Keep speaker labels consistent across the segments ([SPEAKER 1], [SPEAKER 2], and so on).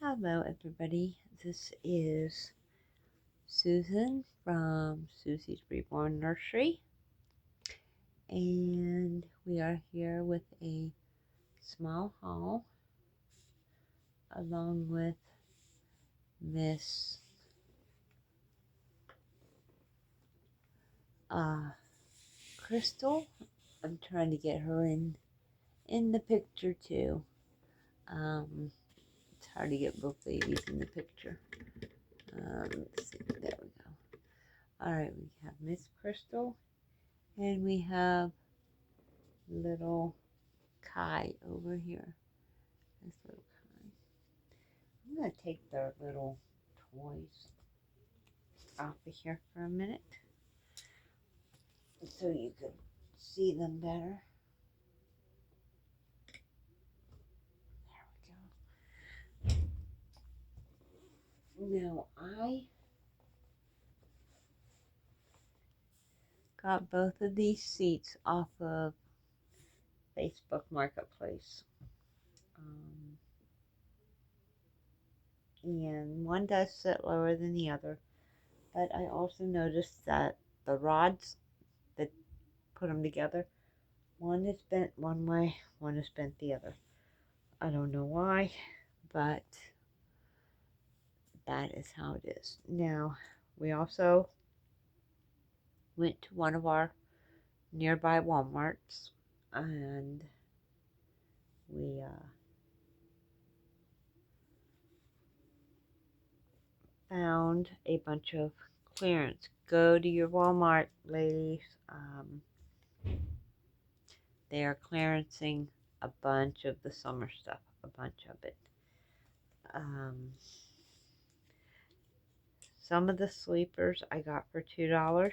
[SPEAKER 1] Hello, everybody. This is Susan from Susie's Reborn Nursery, and we are here with a small haul along with Miss Crystal. I'm trying to get her in the picture too. It's hard to get both ladies in the picture. Let's see. There we go. All right, we have Miss Crystal, and we have little Kai over here. This little Kai. I'm going to take their little toys off of here for a minute so you can see them better. There we go. Now, I got both of these seats off of Facebook Marketplace. And one does sit lower than the other, but I also noticed that the rods that put them together, one is bent one way, one is bent the other. I don't know why, but that is how it is. Now, we also went to one of our nearby Walmarts, and we found a bunch of clearance. Go to your Walmart, ladies. They are clearancing a bunch of the summer stuff, a bunch of it. Some of the sleepers I got for $2.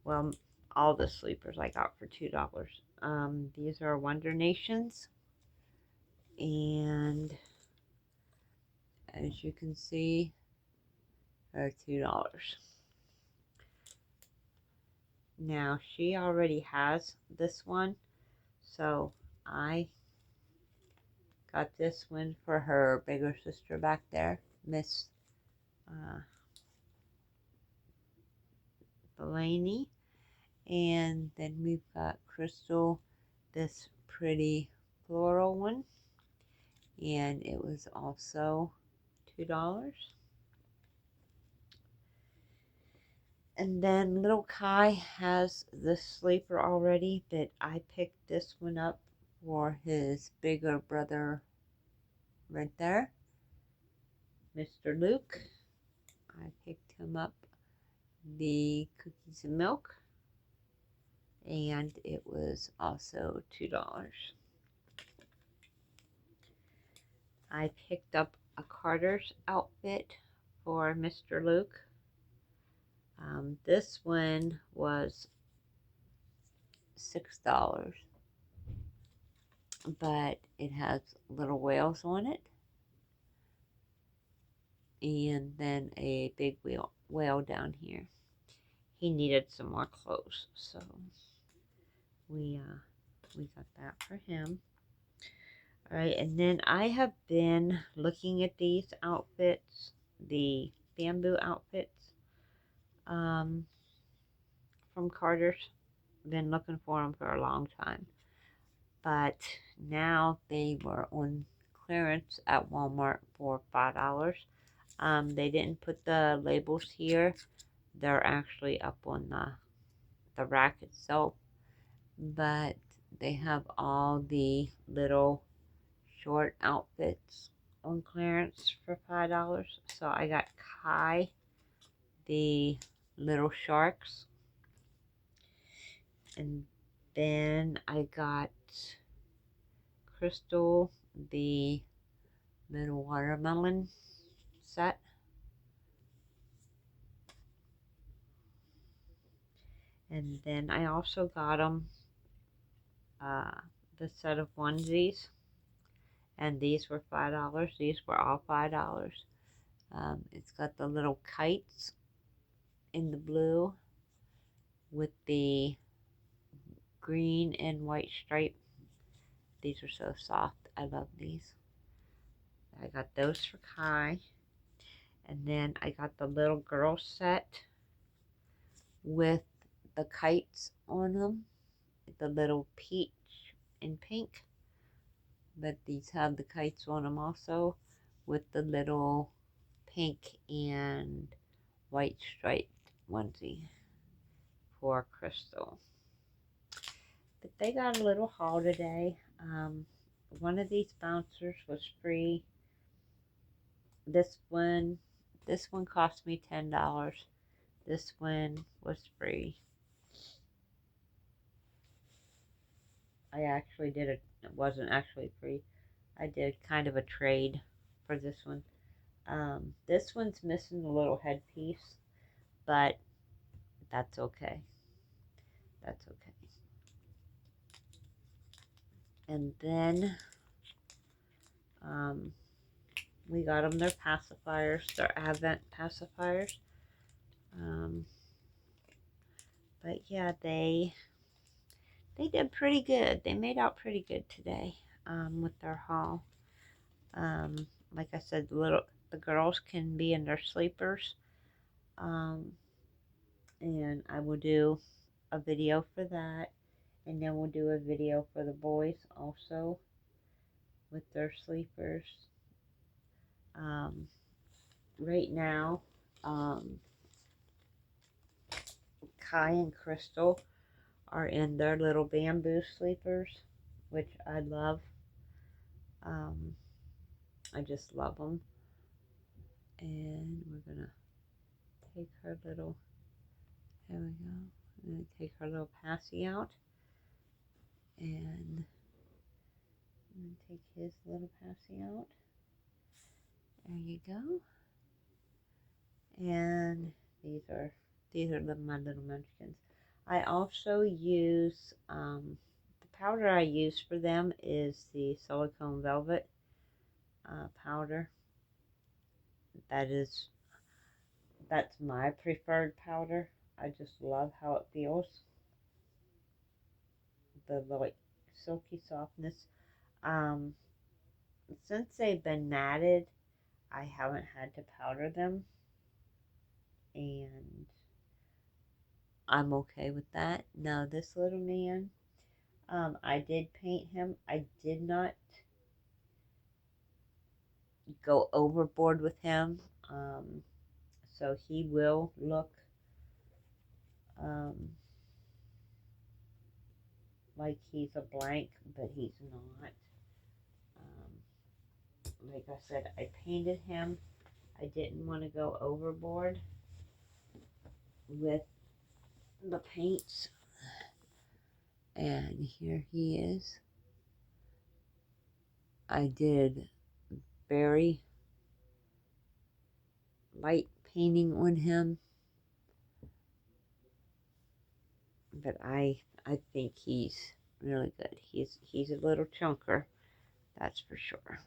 [SPEAKER 1] Well, all the sleepers I got for $2. These are Wonder Nations, and as you can see, they're $2. Now, she already has this one, so I got this one for her bigger sister back there, Miss Delaney. And then we've got Crystal, this pretty floral one, and it was also $2. And then little Kai has this sleeper already, but I picked this one up for his bigger brother right there, Mr. Luke. I picked him up the cookies and milk, and it was also $2. I picked up a Carter's outfit for Mr. Luke. This one was $6, but it has little whales on it, and then a big whale down here. He needed some more clothes, so we got that for him. All right, and then I have been looking at these outfits, the bamboo outfits, from Carter's. Been looking for them for a long time, but now they were on clearance at Walmart for $5. They didn't put the labels here. They're actually up on the rack itself, but they have all the little short outfits on clearance for $5. So I got Kai, the little sharks, and then I got Crystal, the little watermelon set. And then I also got them the set of onesies, and these were $5. These were all $5. It's got the little kites in the blue with the green and white stripe. These are so soft. I love these. I got those for Kai. And then I got the little girl set with the kites on them. The little peach and pink. But these have the kites on them also. With the little pink and white striped onesie for Crystal. But they got a little haul today. One of these bouncers was free. This one cost me $10. This one was free. I actually did it wasn't actually free. I did kind of a trade for this one. This one's missing the little headpiece, but that's okay. That's okay. And then we got them their pacifiers, their Advent pacifiers. But yeah, they did pretty good. They made out pretty good today with their haul. Like I said, the girls can be in their sleepers. And I will do a video for that. And then we'll do a video for the boys also with their sleepers. Right now, Kai and Crystal are in their little bamboo sleepers, which I love. I just love them. And we're going to take her little, there we go. I'm going to take her little passy out. And I'm going to take his little passy out. There you go. And these are my little munchkins. I also use the powder I use for them is the silicone velvet powder. That's my preferred powder. I just love how it feels. The like silky softness. Since they've been matted, I haven't had to powder them, and I'm okay with that. Now this little man, I did paint him. I did not go overboard with him, so he will look like he's a blank, but he's not. Like I said, I painted him. I didn't want to go overboard with the paints. And here he is. I did very light painting on him, but I think he's really good. He's a little chunker, that's for sure.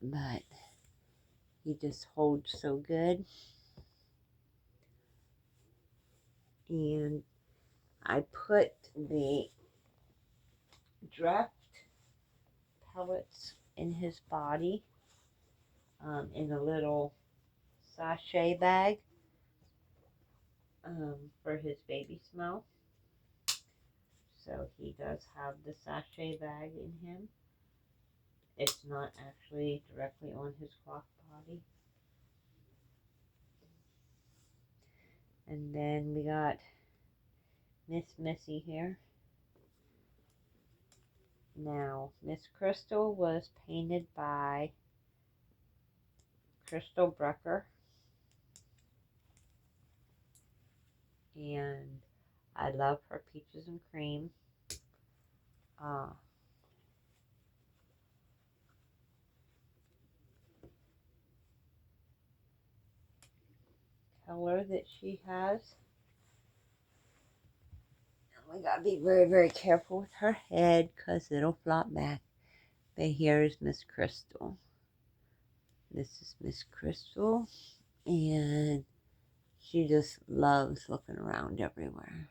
[SPEAKER 1] But he just holds so good. And I put the draft pellets in his body in a little sachet bag for his baby smell. So he does have the sachet bag in him. It's not actually directly on his cloth body. And then we got Miss Missy here. Now, Miss Crystal was painted by Crystal Brucker. And I love her peaches and cream. Color that she has. And we gotta be very, very careful with her head because it'll flop back. But here's Miss Crystal. This is Miss Crystal. And she just loves looking around everywhere.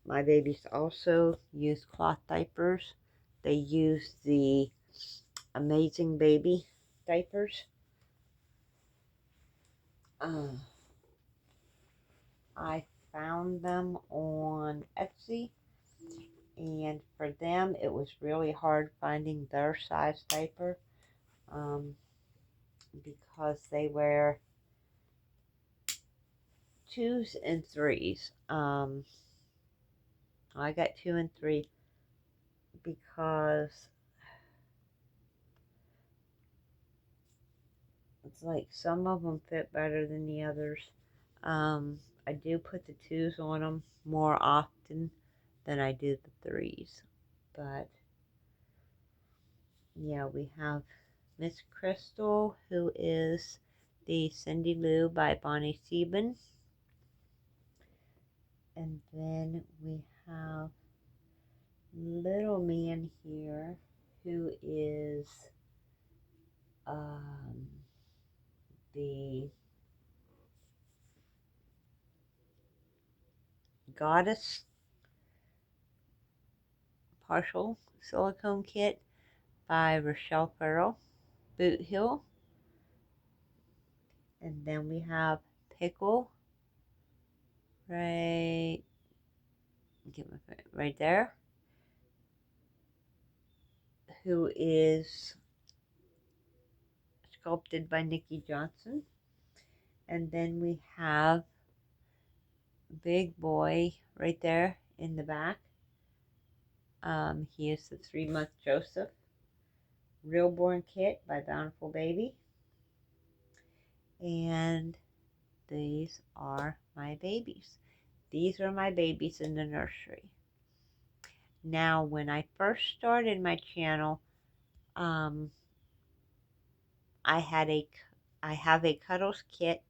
[SPEAKER 1] My babies also use cloth diapers they use the Amazing Baby diapers. I found them on Etsy, and for them it was really hard finding their size diaper, um, because they wear 2s and 3s. I got 2 and 3 because it's like some of them fit better than the others. I do put the 2s on them more often than I do the 3s. But yeah, we have Miss Crystal, who is the Cindy Lou by Bonnie Sieben. And then we have little man here, who is the Goddess Partial Silicone Kit by Rochelle Farrell, Boot Hill. And then we have Pickle, right there, who is sculpted by Nikki Johnson. And then we have Big Boy right there in the back. He is the 3-month Joseph. Real Born Kit by Bountiful Baby. And these are my babies. These are my babies in the nursery. Now, when I first started my channel, I have a Cuddles kit,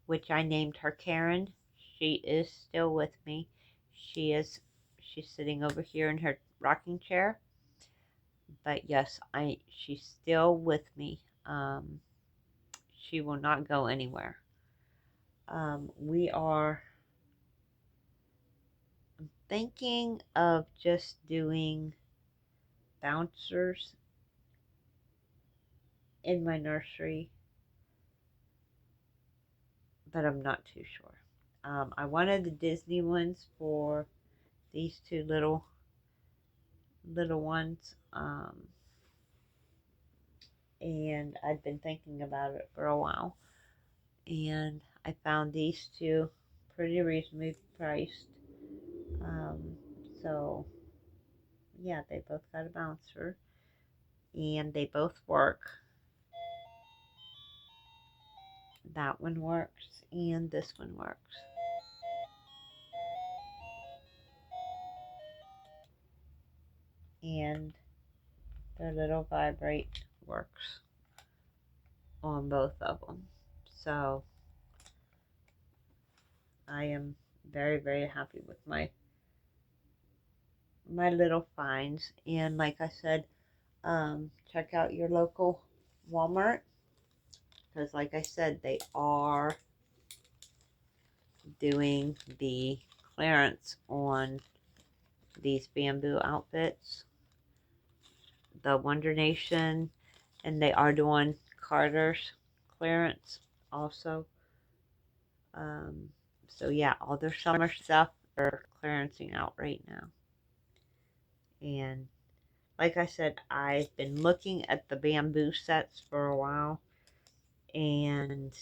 [SPEAKER 1] which I named her Karen. She is still with me. She's sitting over here in her rocking chair. But yes, she's still with me. She will not go anywhere. We are thinking of just doing bouncers in my nursery, but I'm not too sure. I wanted the Disney ones for these 2 little ones, and I'd been thinking about it for a while, and I found these 2 pretty reasonably priced. So yeah, they both got a bouncer, and they both work. That one works, and this one works. And their little vibrate works on both of them. So I am very, very happy with my little finds. And like I said, check out your local Walmart, because like I said, they are doing the clearance on these bamboo outfits, the Wonder Nation, and they are doing Carter's clearance also. So yeah, all their summer stuff are clearancing out right now. And like I said, I've been looking at the bamboo sets for a while, and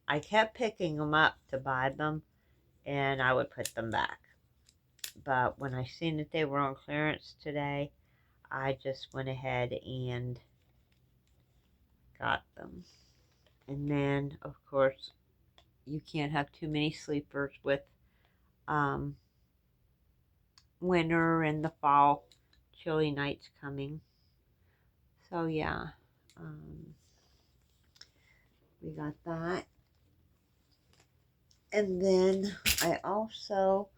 [SPEAKER 1] I kept picking them up to buy them, and I would put them back. But when I seen that they were on clearance today, I just went ahead and got them. And then, of course, you can't have too many sleepers with winter and the fall chilly nights coming. So yeah, we got that. And then I also,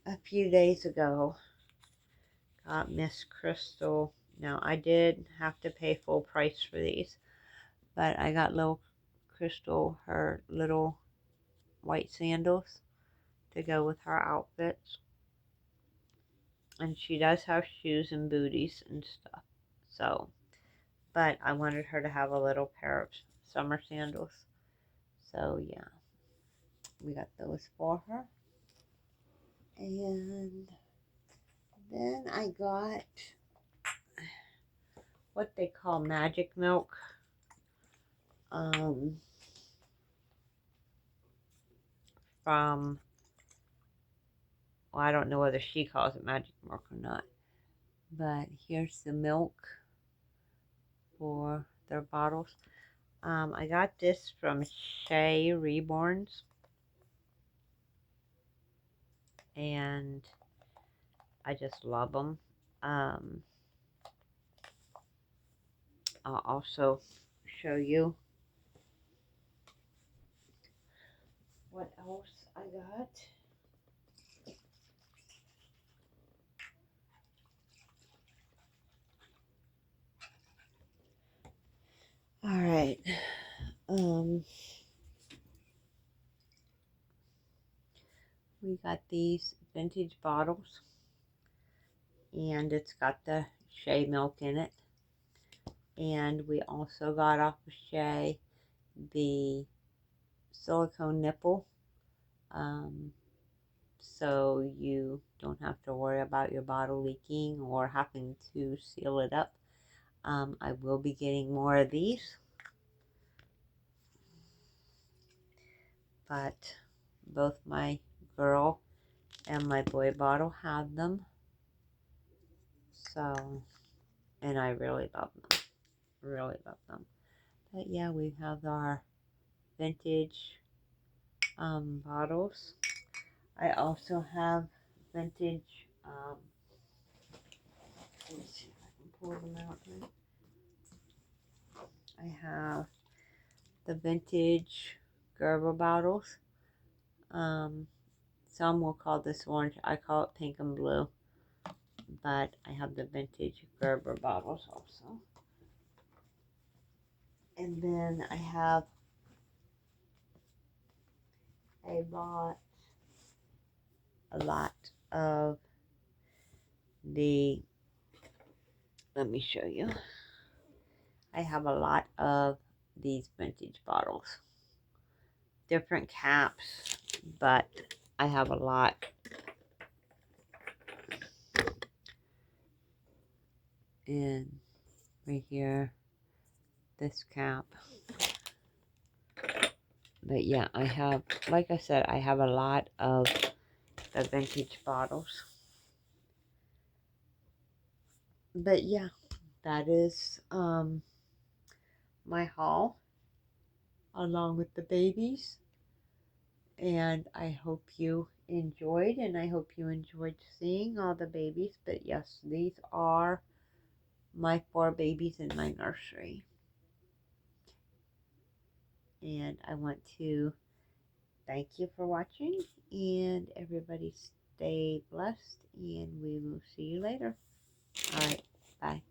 [SPEAKER 1] a few days ago, got Miss Crystal. Now, I did have to pay full price for these, but I got little Crystal her little white sandals to go with her outfits. And she does have shoes and booties and stuff. So, but I wanted her to have a little pair of summer sandals. So yeah, we got those for her. And then I got what they call magic milk. From, well, I don't know whether she calls it magic milk or not. But here's the milk for their bottles. I got this from Shea Reborns. And I just love them. I'll also show you what else I got. All right. We got these vintage bottles, and it's got the Shea milk in it. And we also got off of Shea the silicone nipple, so you don't have to worry about your bottle leaking or having to seal it up. I will be getting more of these, but both my girl and my boy bottle have them. So, and I really love them. Really love them. But yeah, we have our vintage bottles. I also have vintage, let me see if I can pull them out here. I have the vintage Gerber bottles. Some will call this orange. I call it pink and blue. But I have the vintage Gerber bottles also. And then I have a lot of the, let me show you. I have a lot of these vintage bottles. Different caps, but I have a lot. And right here, this cap. But yeah, I have, like I said, I have a lot of the vintage bottles. But yeah, that is my haul along with the babies. And I hope you enjoyed, and I hope you enjoyed seeing all the babies. But yes, these are my 4 babies in my nursery. And I want to thank you for watching, and everybody stay blessed, and we will see you later. All right, bye.